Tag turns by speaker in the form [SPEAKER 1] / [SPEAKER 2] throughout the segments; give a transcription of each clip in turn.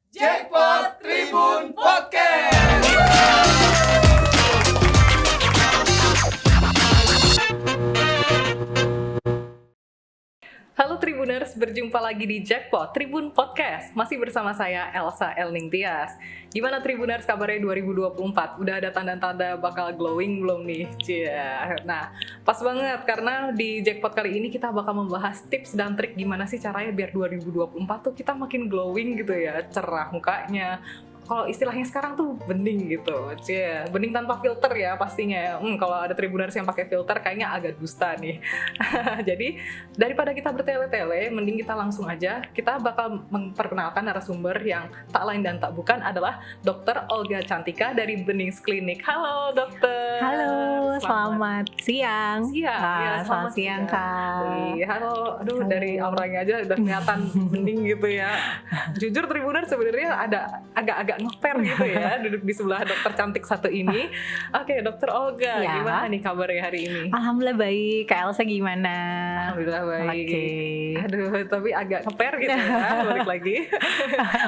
[SPEAKER 1] Jackpot Tribun Podcast.
[SPEAKER 2] Halo Tribuners, berjumpa lagi di Jackpot Tribun Podcast. Masih bersama saya Elsa Elningtyas. Gimana Tribuners kabarnya 2024? Udah ada tanda-tanda bakal glowing belum nih? Nah, pas banget karena di Jackpot kali ini kita bakal membahas tips dan trik gimana sih caranya biar 2024 tuh kita makin glowing gitu ya, cerah mukanya. Kalau istilahnya sekarang tuh bening gitu, bening tanpa filter ya pastinya. Kalau ada Tribuners yang pakai filter kayaknya agak dusta nih. Jadi daripada kita bertele-tele, mending kita langsung aja. Kita bakal memperkenalkan narasumber yang tak lain dan tak bukan adalah Dr. Olga Cantika dari Benings Clinic. Halo dokter.
[SPEAKER 3] Halo, selamat siang.
[SPEAKER 2] Ya,
[SPEAKER 3] selamat siang Kak.
[SPEAKER 2] Halo, aduh dari auranya aja udah kelihatan bening gitu ya. Jujur Tribuners sebenarnya ada agak-agak ngeper gitu ya duduk di sebelah dokter cantik satu ini. Oke, dokter Olga,
[SPEAKER 3] Ya.
[SPEAKER 2] gimana nih kabarnya hari ini?
[SPEAKER 3] Alhamdulillah baik. Kak Elsa gimana?
[SPEAKER 2] Alhamdulillah baik.
[SPEAKER 3] Oke.
[SPEAKER 2] Aduh, tapi agak ngeper gitu ya, balik lagi.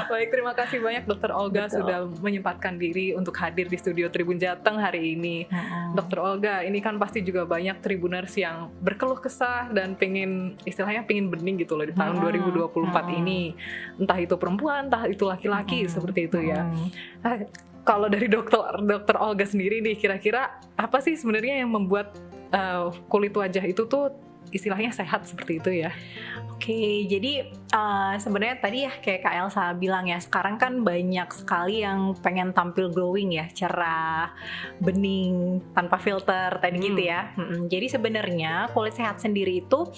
[SPEAKER 2] Baik, terima kasih banyak dokter Olga
[SPEAKER 3] Betul.
[SPEAKER 2] sudah menyempatkan diri untuk hadir di studio Tribun Jateng hari ini. Dokter Olga, ini kan pasti juga banyak Tribuners yang berkeluh kesah dan istilahnya pengen bening gitu loh di tahun 2024 ini. Entah itu perempuan, entah itu laki-laki, seperti itu ya. Kalau dari dokter Olga sendiri nih, kira-kira apa sih sebenarnya yang membuat kulit wajah itu tuh istilahnya sehat seperti itu ya?
[SPEAKER 3] Oke, jadi sebenarnya tadi ya kayak Kak Elsa bilang ya, sekarang kan banyak sekali yang pengen tampil glowing ya, cerah, bening, tanpa filter tadi gitu ya. Jadi sebenarnya kulit sehat sendiri itu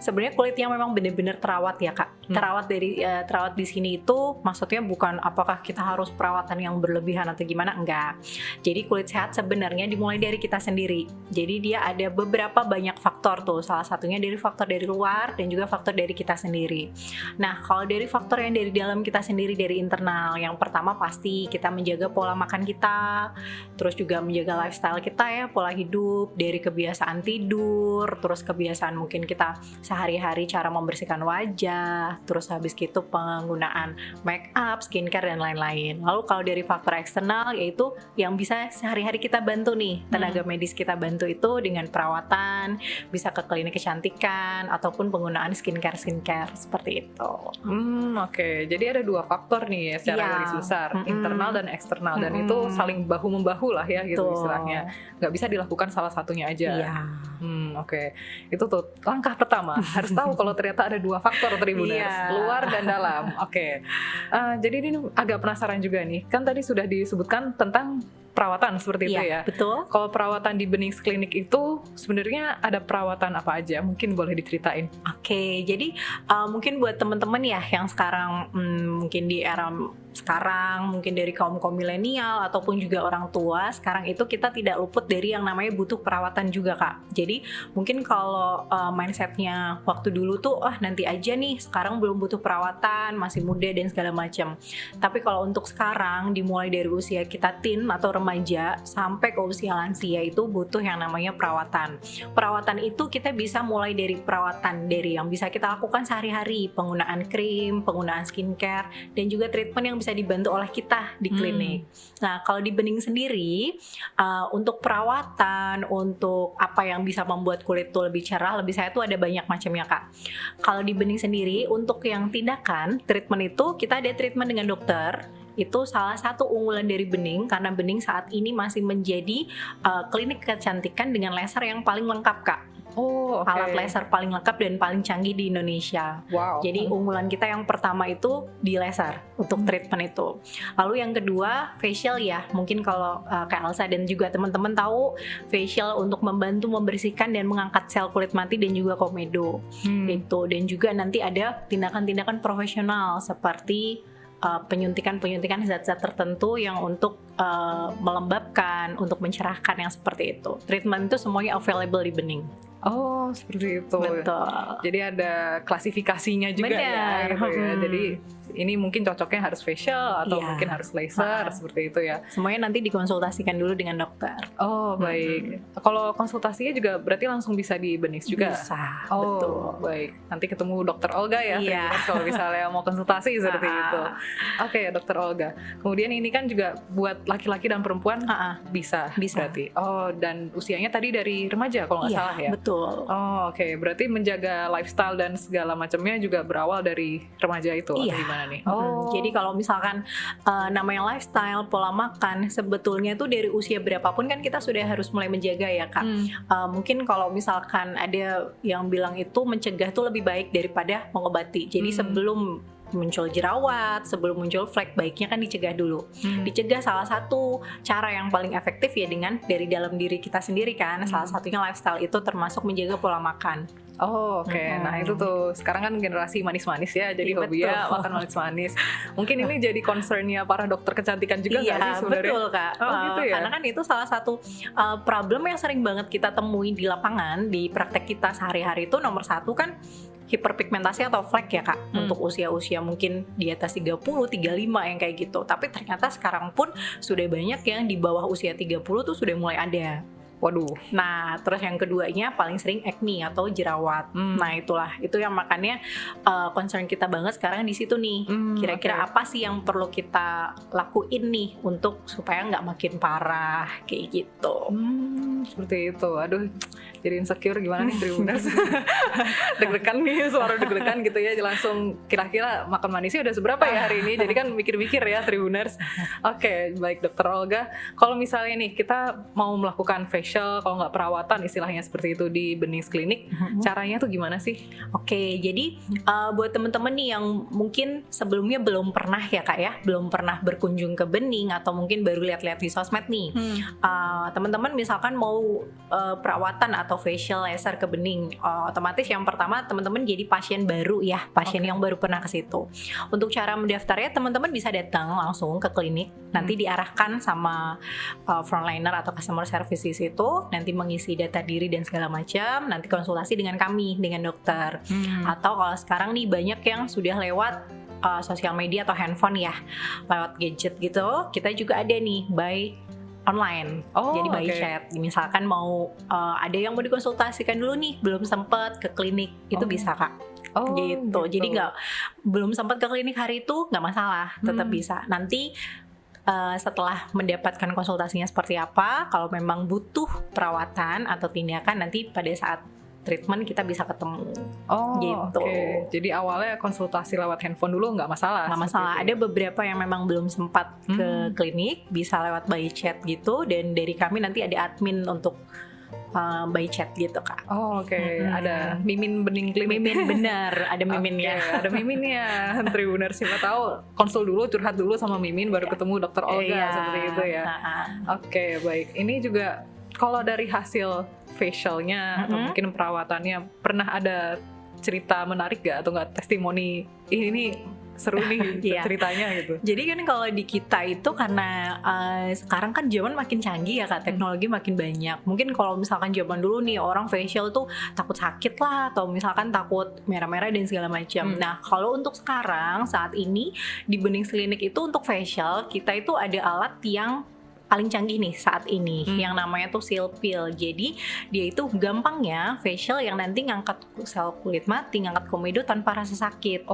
[SPEAKER 3] sebenarnya kulit yang memang benar-benar terawat ya Kak. Terawat di sini itu maksudnya bukan apakah kita harus perawatan yang berlebihan atau gimana, enggak. Jadi kulit sehat sebenarnya dimulai dari kita sendiri. Jadi dia ada beberapa banyak faktor tuh, salah satunya dari faktor dari luar dan juga faktor dari kita sendiri. Nah, kalau dari faktor yang dari dalam kita sendiri, dari internal, yang pertama pasti kita menjaga pola makan kita, terus juga menjaga lifestyle kita ya, pola hidup, dari kebiasaan tidur, terus kebiasaan mungkin kita sehari-hari cara membersihkan wajah, terus habis itu penggunaan make up, skincare dan lain-lain. Lalu kalau dari faktor eksternal yaitu yang bisa sehari-hari kita bantu nih, tenaga medis kita bantu itu dengan perawatan, bisa ke klinik kecantikan ataupun penggunaan skincare seperti itu.
[SPEAKER 2] Oke. Jadi ada dua faktor nih ya secara
[SPEAKER 3] Iya.
[SPEAKER 2] garis besar, internal dan eksternal, dan itu saling bahu-membahu lah ya gitu
[SPEAKER 3] Betul.
[SPEAKER 2] istilahnya. Nggak bisa dilakukan salah satunya aja.
[SPEAKER 3] Iya.
[SPEAKER 2] Oke. Itu tuh langkah pertama, harus tahu kalau ternyata ada dua faktor Tribuners,
[SPEAKER 3] Iya.
[SPEAKER 2] luar dan dalam. Oke. Jadi ini agak penasaran juga nih. Kan tadi sudah disebutkan tentang perawatan seperti itu ya.
[SPEAKER 3] Iya, betul.
[SPEAKER 2] Kalau perawatan di Benings Clinic itu sebenarnya ada perawatan apa aja? Mungkin boleh diceritain.
[SPEAKER 3] Oke, jadi mungkin buat teman-teman ya yang sekarang mungkin di era sekarang, mungkin dari kaum milenial ataupun juga orang tua, sekarang itu kita tidak luput dari yang namanya butuh perawatan juga Kak. Jadi mungkin kalau mindsetnya waktu dulu tuh nanti aja nih, sekarang belum butuh perawatan, masih muda dan segala macam. Tapi kalau untuk sekarang dimulai dari usia kita teen atau remaja sampai ke usia lansia itu butuh yang namanya perawatan. Perawatan itu kita bisa mulai dari perawatan dari yang bisa kita lakukan sehari-hari, penggunaan krim, penggunaan skincare, dan juga treatment yang bisa dibantu oleh kita di klinik. Nah, kalau di Bening sendiri, untuk perawatan, untuk apa yang bisa membuat kulit tuh lebih cerah, lebih sehat tuh ada banyak macamnya Kak. Kalau di Bening sendiri, untuk yang tindakan, treatment itu kita ada treatment dengan dokter. Itu salah satu unggulan dari Bening, karena Bening saat ini masih menjadi klinik kecantikan dengan laser yang paling lengkap Kak.
[SPEAKER 2] Oh, oke.
[SPEAKER 3] Alat laser paling lengkap dan paling canggih di Indonesia.
[SPEAKER 2] Wow.
[SPEAKER 3] Jadi unggulan kita yang pertama itu di laser untuk treatment itu. Lalu yang kedua facial ya. Mungkin kalau Kak Elsa dan juga teman-teman tahu, facial untuk membantu membersihkan dan mengangkat sel kulit mati dan juga komedo. Gitu. Dan juga nanti ada tindakan-tindakan profesional seperti penyuntikan zat-zat tertentu yang untuk melembabkan, untuk mencerahkan yang seperti itu. Treatment itu semuanya available di bening.
[SPEAKER 2] Oh, seperti itu.
[SPEAKER 3] Betul.
[SPEAKER 2] Jadi ada klasifikasinya juga ya,
[SPEAKER 3] Benar.
[SPEAKER 2] gitu ya. Jadi ini mungkin cocoknya harus facial atau
[SPEAKER 3] Iya.
[SPEAKER 2] mungkin harus laser seperti itu ya.
[SPEAKER 3] Semuanya nanti dikonsultasikan dulu dengan dokter.
[SPEAKER 2] Oh, baik. Kalau konsultasinya juga berarti langsung bisa di benis juga.
[SPEAKER 3] Bisa.
[SPEAKER 2] Oh,
[SPEAKER 3] Betul.
[SPEAKER 2] baik. Nanti ketemu dokter Olga ya,
[SPEAKER 3] Iya.
[SPEAKER 2] Tribuners, kalau misalnya mau konsultasi seperti itu. Oke, dokter Olga. Kemudian ini kan juga buat laki-laki dan perempuan bisa berarti. Oh, dan usianya tadi dari remaja kalau nggak
[SPEAKER 3] Iya,
[SPEAKER 2] salah ya.
[SPEAKER 3] betul.
[SPEAKER 2] Oh, oke. Berarti menjaga lifestyle dan segala macamnya juga berawal dari remaja itu atau
[SPEAKER 3] Iya.
[SPEAKER 2] gimana nih?
[SPEAKER 3] Jadi kalau misalkan namanya lifestyle, pola makan, sebetulnya tuh dari usia berapapun kan kita sudah harus mulai menjaga ya Kak. Mungkin kalau misalkan ada yang bilang itu mencegah tuh lebih baik daripada mengobati. Jadi sebelum muncul jerawat, sebelum muncul flek, baiknya kan dicegah dulu. Dicegah salah satu cara yang paling efektif ya dengan dari dalam diri kita sendiri kan. Salah satunya lifestyle itu termasuk menjaga pola makan.
[SPEAKER 2] Oh, oke. Nah itu tuh sekarang kan generasi manis-manis ya, jadi
[SPEAKER 3] Iya,
[SPEAKER 2] hobinya
[SPEAKER 3] betul.
[SPEAKER 2] makan manis-manis. Mungkin ini jadi concernnya para dokter kecantikan juga nggak sih
[SPEAKER 3] Iya,
[SPEAKER 2] sebenarnya?
[SPEAKER 3] betul Kak.
[SPEAKER 2] Oh, gitu ya?
[SPEAKER 3] Karena kan itu salah satu problem yang sering banget kita temui di lapangan, di praktek kita sehari-hari itu nomor satu kan hiperpigmentasi atau flek ya Kak. Untuk usia-usia mungkin di atas 30, 35 yang kayak gitu. Tapi ternyata sekarang pun sudah banyak yang di bawah usia 30 tuh sudah mulai ada.
[SPEAKER 2] Waduh.
[SPEAKER 3] Nah, terus yang keduanya paling sering acne atau jerawat. Nah, itu yang makanya concern kita banget sekarang di situ nih. Kira-kira apa sih yang perlu kita lakuin nih untuk supaya nggak makin parah kayak gitu.
[SPEAKER 2] Seperti itu. Aduh, jadi insecure gimana nih Tribuners? Deg-degan nih, suara deg-degan gitu ya. Langsung kira-kira makan manisnya udah seberapa ya hari ini? Jadi kan mikir-mikir ya Tribuners. Oke, baik Dokter Olga. Kalau misalnya nih kita mau melakukan facial, kalau nggak perawatan istilahnya seperti itu di Benings Klinik, caranya tuh gimana sih?
[SPEAKER 3] Oke, jadi buat temen-temen nih yang mungkin sebelumnya belum pernah ya Kak ya, belum pernah berkunjung ke Bening atau mungkin baru lihat-lihat di sosmed nih, teman-teman misalkan mau perawatan atau facial laser ke Bening, otomatis yang pertama teman-teman jadi pasien baru ya, pasien yang baru pernah ke situ. Untuk cara mendaftarnya teman-teman bisa datang langsung ke klinik, nanti diarahkan sama frontliner atau customer service di situ, nanti mengisi data diri dan segala macam, nanti konsultasi dengan kami, dengan dokter. Atau kalau sekarang nih banyak yang sudah lewat sosial media atau handphone ya, lewat gadget gitu, kita juga ada nih by online, jadi by chat. Misalkan mau ada yang mau dikonsultasikan dulu nih, belum sempat ke klinik, itu bisa Kak. Gitu. Jadi belum sempat ke klinik hari itu nggak masalah, tetap bisa. Nanti setelah mendapatkan konsultasinya seperti apa, kalau memang butuh perawatan atau tindakan, nanti pada saat treatment kita bisa ketemu. Gitu.
[SPEAKER 2] Oke. Jadi awalnya konsultasi lewat handphone dulu nggak masalah?
[SPEAKER 3] Nggak masalah. Ada beberapa yang memang belum sempat ke klinik, bisa lewat by chat gitu, dan dari kami nanti ada admin untuk by chat gitu Kak.
[SPEAKER 2] Oke. Ada Mimin Bening Klinik.
[SPEAKER 3] Mimin benar, ada miminnya.
[SPEAKER 2] Ada miminnya. Tribuners, siapa tahu konsul dulu, curhat dulu sama Mimin, baru ketemu Dokter Olga seperti itu ya. Oke, baik. Ini juga kalau dari hasil facialnya atau mungkin perawatannya, pernah ada cerita menarik gak atau nggak testimoni ini seru nih ceritanya gitu?
[SPEAKER 3] Jadi kan kalau di kita itu karena sekarang kan zaman makin canggih ya Kak, teknologi makin banyak. Mungkin kalau misalkan zaman dulu nih orang facial tuh takut sakit lah, atau misalkan takut merah-merah dan segala macam. Nah kalau untuk sekarang saat ini di Benings Klinik itu untuk facial kita itu ada alat yang paling canggih nih saat ini, yang namanya tuh Silpil. Jadi dia itu gampangnya facial yang nanti ngangkat sel kulit mati, ngangkat komedo tanpa rasa sakit.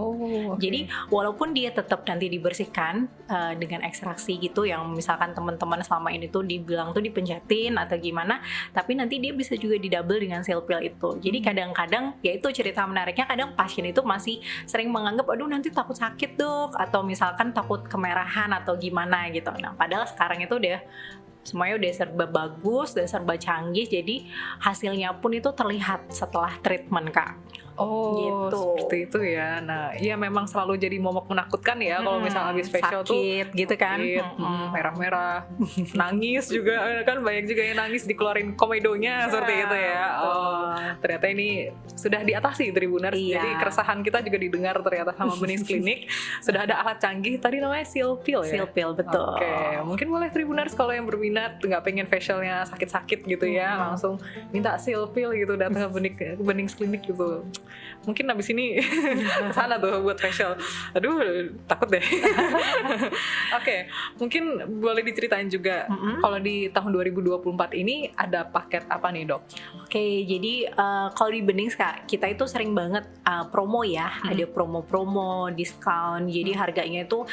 [SPEAKER 3] Jadi walaupun dia tetap nanti dibersihkan dengan ekstraksi gitu, yang misalkan teman-teman selama ini tuh dibilang tuh dipencetin atau gimana, tapi nanti dia bisa juga didouble dengan Silpil itu. Jadi kadang-kadang ya itu cerita menariknya, kadang pasien itu masih sering menganggap aduh nanti takut sakit Dok, atau misalkan takut kemerahan atau gimana gitu. Nah padahal sekarang itu udah semuanya udah serba bagus, udah serba canggih, jadi hasilnya pun itu terlihat setelah treatment Kak.
[SPEAKER 2] Oh,
[SPEAKER 3] Gitu.
[SPEAKER 2] seperti itu ya. Nah, iya memang selalu jadi momok menakutkan ya kalau misal habis facial tuh
[SPEAKER 3] sakit gitu kan.
[SPEAKER 2] sakit, merah-merah, nangis juga kan, banyak juga yang nangis dikeluarin komedonya seperti itu ya. Oh, ternyata ini sudah diatasi Tribuners.
[SPEAKER 3] Iya.
[SPEAKER 2] Jadi keresahan kita juga didengar ternyata sama Benings Klinik. Sudah ada alat canggih tadi namanya Silpil ya.
[SPEAKER 3] Silpil, betul.
[SPEAKER 2] Oke, mungkin boleh Tribuners kalau yang berminat nggak pengen facialnya sakit-sakit gitu ya, langsung minta Silpil gitu, datang ke Benings Klinik gitu. Mungkin abis ini kesana tuh buat facial. Aduh, takut deh. Oke, mungkin boleh diceritain juga kalau di tahun 2024 ini ada paket apa nih, Dok?
[SPEAKER 3] Oke, jadi kalau di Benings Kak, kita itu sering banget promo ya, ada promo-promo, diskon. Jadi harganya itu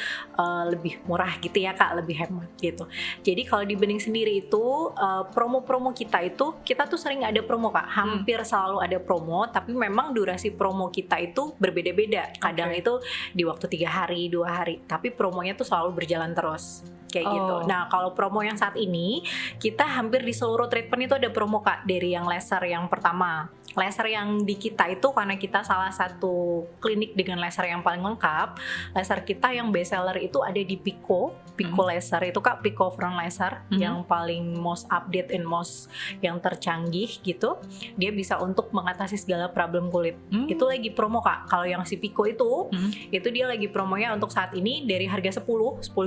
[SPEAKER 3] lebih murah gitu ya Kak, lebih hemat gitu. Jadi kalau di Benings sendiri itu promo-promo kita tuh sering ada promo Kak, hampir selalu ada promo, tapi memang durasi promo kita itu berbeda-beda. Kadang itu di waktu 3 hari, 2 hari, tapi promonya tuh selalu berjalan terus. Kayak gitu. Nah, kalau promo yang saat ini, kita hampir di seluruh treatment itu ada promo Kak, dari yang laser yang pertama. Laser yang di kita itu karena kita salah satu klinik dengan laser yang paling lengkap. Laser kita yang best seller itu ada di Pico laser itu Kak, Pico front laser yang paling most update and most yang tercanggih gitu. Dia bisa untuk mengatasi segala problem kulit. Itu lagi promo Kak. Kalau yang si Pico itu dia lagi promonya untuk saat ini dari harga 10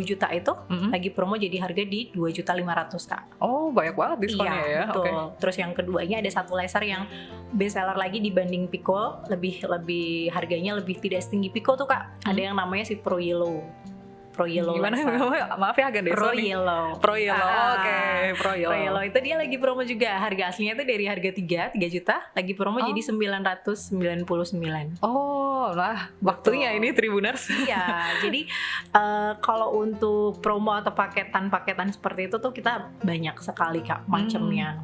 [SPEAKER 3] juta itu lagi promo jadi harga di 2.500.000 Kak.
[SPEAKER 2] Oh, banyak banget diskonnya ya.
[SPEAKER 3] Betul.
[SPEAKER 2] Oke.
[SPEAKER 3] Terus yang keduanya ada satu laser yang best seller lagi dibanding Pico, lebih harganya lebih tidak setinggi Pico tuh Kak. Ada yang namanya si Pro Yellow
[SPEAKER 2] Gimana?
[SPEAKER 3] laser.
[SPEAKER 2] Maaf ya agak
[SPEAKER 3] Pro
[SPEAKER 2] deso nih.
[SPEAKER 3] Yellow.
[SPEAKER 2] Pro Yellow. Oke, Pro
[SPEAKER 3] Pro Yellow
[SPEAKER 2] Yellow.
[SPEAKER 3] itu dia lagi promo juga. Harga aslinya itu dari harga 3 juta, lagi promo jadi 999.
[SPEAKER 2] Oh, lah waktunya ini Tribuners.
[SPEAKER 3] Iya, jadi kalau untuk promo atau paketan seperti itu tuh kita banyak sekali Kak macamnya.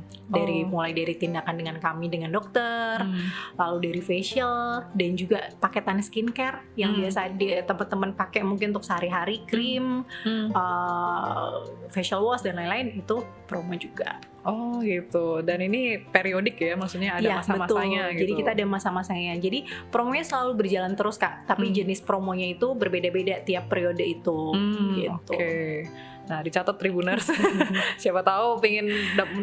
[SPEAKER 3] Mulai dari tindakan dengan kami dengan dokter, lalu dari facial dan juga paketan skincare yang biasa teman-teman pakai mungkin untuk sehari-hari, krim, facial wash dan lain-lain itu promo juga.
[SPEAKER 2] Oh gitu. Dan ini periodik ya, maksudnya ada
[SPEAKER 3] Iya,
[SPEAKER 2] masa-masanya
[SPEAKER 3] betul.
[SPEAKER 2] gitu.
[SPEAKER 3] Jadi kita ada masa-masanya. Jadi promonya selalu berjalan terus Kak, tapi jenis promonya itu berbeda-beda tiap periode itu. Gitu.
[SPEAKER 2] Oke. Nah, dicatat Tribuners. Siapa tahu pengen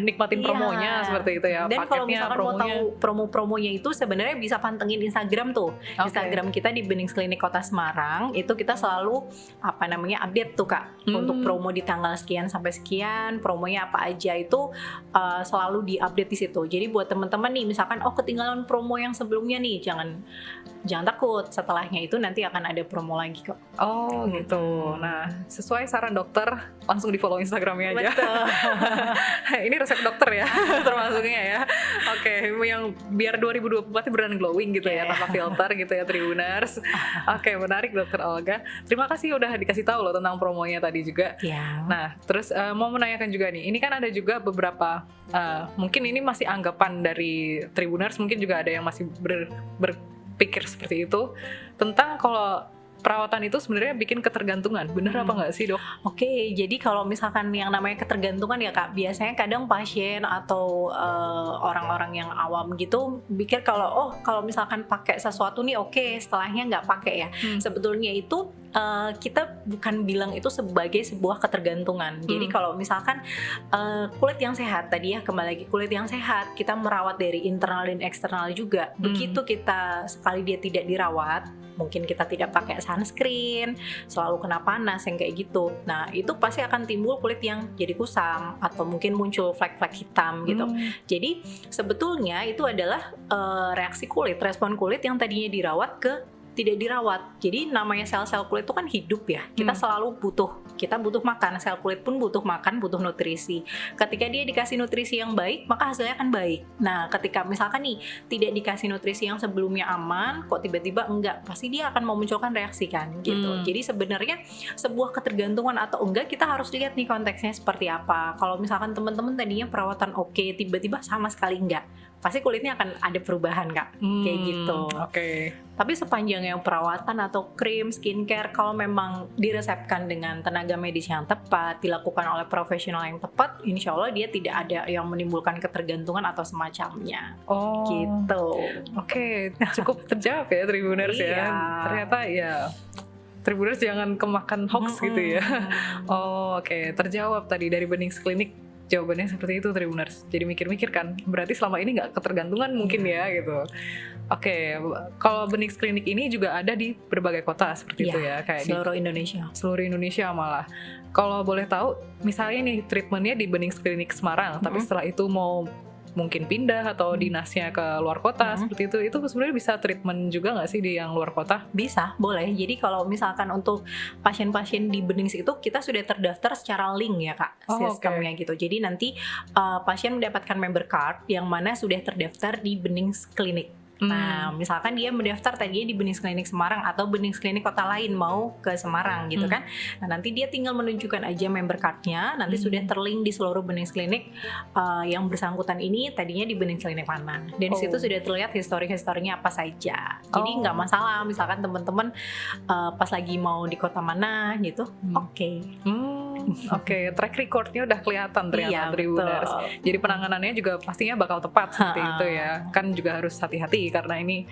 [SPEAKER 2] nikmatin
[SPEAKER 3] Iya.
[SPEAKER 2] promonya seperti itu ya.
[SPEAKER 3] Dan kalau
[SPEAKER 2] Paketnya,
[SPEAKER 3] misalkan mau tahu promo-promonya itu sebenarnya bisa pantengin Instagram tuh.
[SPEAKER 2] Oke.
[SPEAKER 3] Instagram kita di Benings Klinik Kota Semarang itu kita selalu update tuh Kak. Untuk promo di tanggal sekian sampai sekian, promonya apa aja itu selalu di-update di situ. Jadi buat teman-teman nih misalkan ketinggalan promo yang sebelumnya nih, jangan takut. Setelahnya itu nanti akan ada promo lagi kok.
[SPEAKER 2] Oh gitu. Nah, sesuai saran dokter, langsung di follow Instagramnya aja.
[SPEAKER 3] Betul.
[SPEAKER 2] Ini resep dokter ya, termasuknya ya. Oke, yang biar 2024 beneran glowing gitu ya, tanpa filter gitu ya Tribuners. Oke, menarik Dokter Olga. Terima kasih udah dikasih tahu loh tentang promonya tadi juga.
[SPEAKER 3] Ya.
[SPEAKER 2] Nah, terus mau menanyakan juga nih, ini kan ada juga beberapa, mungkin ini masih anggapan dari Tribuners, mungkin juga ada yang masih berpikir seperti itu, tentang kalau perawatan itu sebenarnya bikin ketergantungan. Bener apa nggak sih, Dok?
[SPEAKER 3] Oke, jadi kalau misalkan yang namanya ketergantungan ya Kak, biasanya kadang pasien atau orang-orang yang awam gitu pikir kalau misalkan pakai sesuatu nih oke, setelahnya nggak pakai ya. Sebetulnya itu kita bukan bilang itu sebagai sebuah ketergantungan. Jadi kalau misalkan kulit yang sehat tadi ya, kembali lagi kulit yang sehat, kita merawat dari internal dan eksternal juga. Begitu kita sekali dia tidak dirawat, mungkin kita tidak pakai sunscreen, selalu kena panas yang kayak gitu. Nah, itu pasti akan timbul kulit yang jadi kusam atau mungkin muncul flek-flek hitam gitu. Jadi sebetulnya itu adalah reaksi kulit, respon kulit yang tadinya dirawat ke tidak dirawat. Jadi namanya sel-sel kulit itu kan hidup ya. Kita selalu butuh makan. Sel kulit pun butuh makan, butuh nutrisi. Ketika dia dikasih nutrisi yang baik, maka hasilnya akan baik. Nah, ketika misalkan nih tidak dikasih nutrisi yang sebelumnya aman, kok tiba-tiba enggak, pasti dia akan memunculkan reaksi kan gitu. Jadi sebenarnya sebuah ketergantungan atau enggak, kita harus lihat nih konteksnya seperti apa. Kalau misalkan teman-teman tadinya perawatan oke, tiba-tiba sama sekali enggak, pasti kulitnya akan ada perubahan Kak, kayak gitu.
[SPEAKER 2] Oke.
[SPEAKER 3] Tapi sepanjang yang perawatan atau krim, skincare, kalau memang diresepkan dengan tenaga medis yang tepat, dilakukan oleh profesional yang tepat, insya Allah dia tidak ada yang menimbulkan ketergantungan atau semacamnya.
[SPEAKER 2] Oh.
[SPEAKER 3] Gitu.
[SPEAKER 2] Oke, cukup terjawab ya Tribuners ya.
[SPEAKER 3] Iya.
[SPEAKER 2] Ternyata ya Tribuners jangan kemakan hoax gitu ya. Oh, oke, terjawab tadi dari Benings Klinik. Jawabannya seperti itu Tribuners. Jadi mikir-mikir kan, berarti selama ini nggak ketergantungan mungkin ya gitu. Oke, kalau Benings Klinik ini juga ada di berbagai kota seperti itu ya, kayak
[SPEAKER 3] seluruh Indonesia.
[SPEAKER 2] Seluruh Indonesia malah. Kalau boleh tahu, misalnya nih treatmentnya di Benings Klinik Semarang, tapi setelah itu mau mungkin pindah atau dinasnya ke luar kota seperti itu sebenarnya bisa treatment juga nggak sih di yang luar kota?
[SPEAKER 3] Bisa, boleh. Jadi kalau misalkan untuk pasien-pasien di Benings itu kita sudah terdaftar secara link ya Kak, sistemnya gitu. Jadi nanti pasien mendapatkan member card yang mana sudah terdaftar di Benings Klinik. Nah, misalkan dia mendaftar tadinya di Benings Klinik Semarang atau Benings Klinik kota lain mau ke Semarang gitu kan. Nah, nanti dia tinggal menunjukkan aja member card-nya, nanti sudah terlink di seluruh Benings Klinik yang bersangkutan ini tadinya di Benings Klinik mana. Dan di situ sudah terlihat historinya apa saja. Jadi nggak masalah misalkan teman-teman pas lagi mau di kota mana gitu.
[SPEAKER 2] Oke, track recordnya udah kelihatan ternyata Tribuners.
[SPEAKER 3] Betul.
[SPEAKER 2] Jadi penanganannya juga pastinya bakal tepat seperti itu ya. Kan juga harus hati-hati karena ini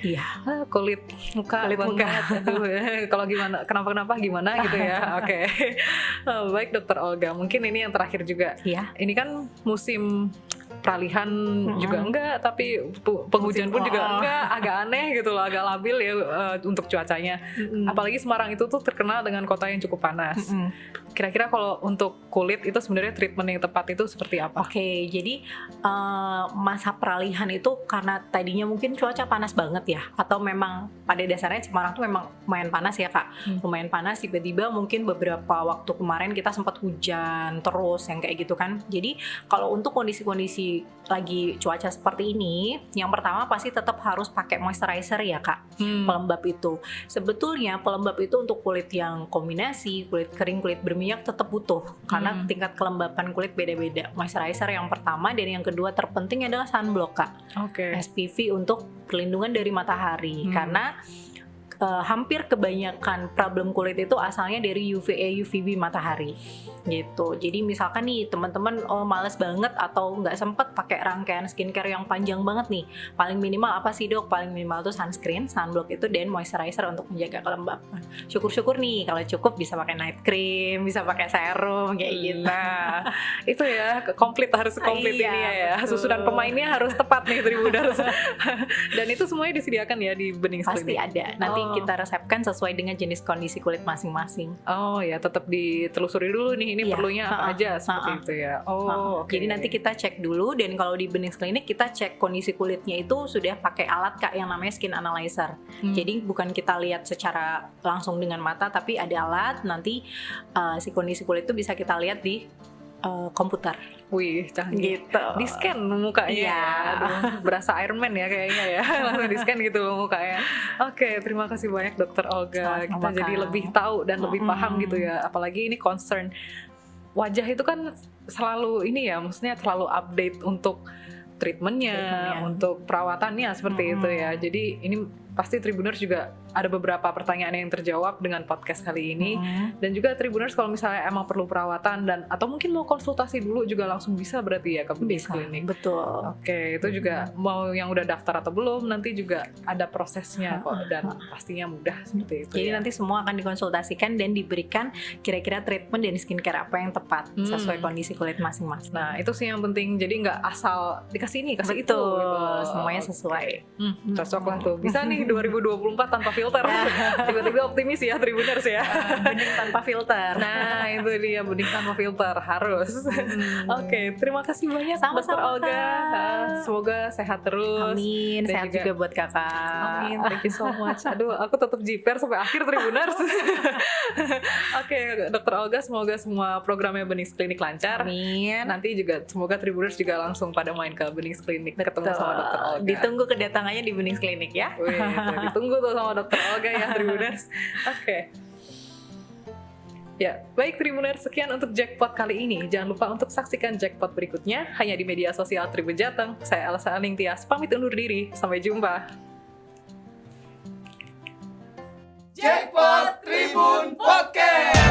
[SPEAKER 2] kulit muka. Aduh, kalau kenapa gimana gitu ya. Oke. Baik Dokter Olga, mungkin ini yang terakhir juga. Ini kan musim peralihan juga enggak, tapi penghujan pun juga enggak, agak aneh gitu loh, agak labil ya untuk cuacanya. Apalagi Semarang itu tuh terkenal dengan kota yang cukup panas. Kira-kira kalau untuk kulit itu sebenarnya treatment yang tepat itu seperti apa?
[SPEAKER 3] Oke, jadi masa peralihan itu karena tadinya mungkin cuaca panas banget ya, atau memang pada dasarnya Semarang tuh memang lumayan panas ya Kak, lumayan panas, tiba-tiba mungkin beberapa waktu kemarin kita sempat hujan terus yang kayak gitu kan. Jadi kalau untuk kondisi-kondisi lagi cuaca seperti ini, yang pertama pasti tetap harus pakai moisturizer ya Kak, pelembab itu. Sebetulnya pelembab itu untuk kulit yang kombinasi, kulit kering, kulit berminyak tetap butuh, karena tingkat kelembapan kulit beda-beda. Moisturizer yang pertama, dan yang kedua terpenting adalah sunblock Kak. SPF untuk perlindungan dari matahari, karena hampir kebanyakan problem kulit itu asalnya dari UVA, UVB matahari gitu. Jadi misalkan nih teman-teman males banget atau nggak sempet pakai rangkaian skincare yang panjang banget nih, paling minimal apa sih Dok? Paling minimal tuh sunscreen, sunblock itu, dan moisturizer untuk menjaga kelembapan. Syukur-syukur nih kalau cukup bisa pakai night cream, bisa pakai serum kayak gitu.
[SPEAKER 2] Nah, itu ya harus komplit ini ya. Susunan pemainnya harus tepat nih Tribuners. Dan itu semuanya disediakan ya di Benings
[SPEAKER 3] Pasti
[SPEAKER 2] Klinik.
[SPEAKER 3] ada. Nanti kita resepkan sesuai dengan jenis kondisi kulit masing-masing.
[SPEAKER 2] Oh ya, tetap ditelusuri dulu nih ini perlunya apa aja seperti itu ya.
[SPEAKER 3] Jadi nanti kita cek dulu, dan kalau di Benings Klinik kita cek kondisi kulitnya itu sudah pakai alat Kak yang namanya skin analyzer. Jadi bukan kita lihat secara langsung dengan mata, tapi ada alat, nanti si kondisi kulit itu bisa kita lihat di komputer.
[SPEAKER 2] Wih, canggih
[SPEAKER 3] gitu.
[SPEAKER 2] Di scan mukanya ya. Aduh, berasa Iron Man ya kayaknya ya. Langsung di scan gitu mukanya. Oke, terima kasih banyak Dokter Olga. Kita jadi lebih tahu dan lebih paham gitu ya. Apalagi ini concern wajah itu kan selalu ini ya, maksudnya selalu update untuk treatmentnya, untuk perawatannya seperti itu ya. Jadi ini pasti Tribuners juga ada beberapa pertanyaan yang terjawab dengan podcast kali ini. Dan juga Tribuners kalau misalnya emang perlu perawatan dan atau mungkin mau konsultasi dulu juga langsung bisa berarti ya ke Benings Klinik.
[SPEAKER 3] Betul.
[SPEAKER 2] Oke, itu juga mau yang udah daftar atau belum, nanti juga ada prosesnya kok, dan pastinya mudah seperti itu.
[SPEAKER 3] Jadi nanti semua akan dikonsultasikan dan diberikan kira-kira treatment dan skincare apa yang tepat sesuai kondisi kulit masing-masing.
[SPEAKER 2] Nah, itu sih yang penting. Jadi nggak asal dikasih ini, kasih itu.
[SPEAKER 3] Semuanya sesuai.
[SPEAKER 2] Cocok lah tuh. Bisa nih 2024 tanpa filter. Tiba-tiba optimis ya Tribuners ya.
[SPEAKER 3] Bening tanpa filter.
[SPEAKER 2] Nah, itu dia, bening tanpa filter harus. Oke, terima kasih banyak Dokter
[SPEAKER 3] Sama-sama,
[SPEAKER 2] Olga. Semoga sehat terus.
[SPEAKER 3] Amin,
[SPEAKER 2] Dan
[SPEAKER 3] sehat juga buat kakak.
[SPEAKER 2] Amin, thank you so much. Aduh, aku tetap jiper sampai akhir Tribuners. Oke, Dokter Olga, semoga semua programnya Benings Klinik lancar.
[SPEAKER 3] Amin.
[SPEAKER 2] Nanti juga semoga Tribuners juga langsung pada main ke Benings Klinik, ketemu sama Dokter Olga.
[SPEAKER 3] Ditunggu kedatangannya di Benings Klinik ya.
[SPEAKER 2] Wih, ditunggu tuh sama Dokter Olga ya Tribuners. Oke. Ya, baik Tribuners, sekian untuk Jackpot kali ini. Jangan lupa untuk saksikan Jackpot berikutnya hanya di media sosial Tribun Jateng. Saya Elsa Alingtyas, pamit undur diri. Sampai jumpa.
[SPEAKER 1] Jackpot Tribun Podcast.